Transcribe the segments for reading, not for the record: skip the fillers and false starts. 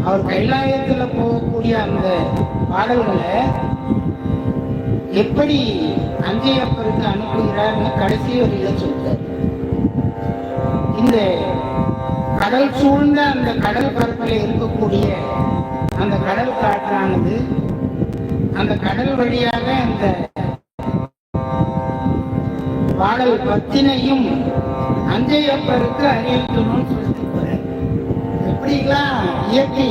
அவர் கைலாயத்துல போகக்கூடிய அந்த பாடல்களை எப்படி அஞ்சையப்பருக்கு அனுப்புகிறார்னு கடைசி ஒரு இதை சொல்றார். இந்த கடல் சூழ்ந்த அந்த கடல் பரப்பில் இருக்கக்கூடிய அந்த கடல் காற்றானது அந்த கடல் வழியாக அந்த பாடல் பத்தினையும் அஞ்சையப்பருக்கு அறிவிக்கணும்னு சொல்லிட்டு போறார். எப்படிலாம் இயற்கை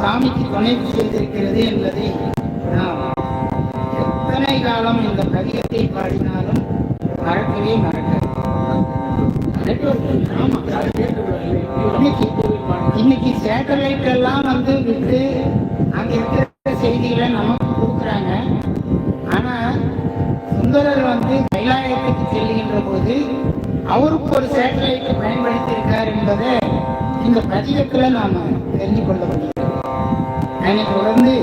சாமிக்கு துணை செய்திருக்கிறது என்பதை நாம் எத்தனை காலம் இந்த பதிகத்தை பாடினாலும் மறக்கவே மறக்காது. இன்னைக்கு சேட்டலைட் எல்லாம் வந்து விட்டு அங்க இருக்கிற செய்திகளை நமக்கு கொடுக்குறாங்க. ஆனா சுந்தரர் வந்து கைலாயத்துக்கு செல்லுகின்ற போது அவருக்கு ஒரு சேட்டலைட் பயன்படுத்தி இருக்கார் என்பதை இந்த பதிகத்துல நாம தெரிஞ்சு கொள்ள முடியும். அதனை தொடர்ந்து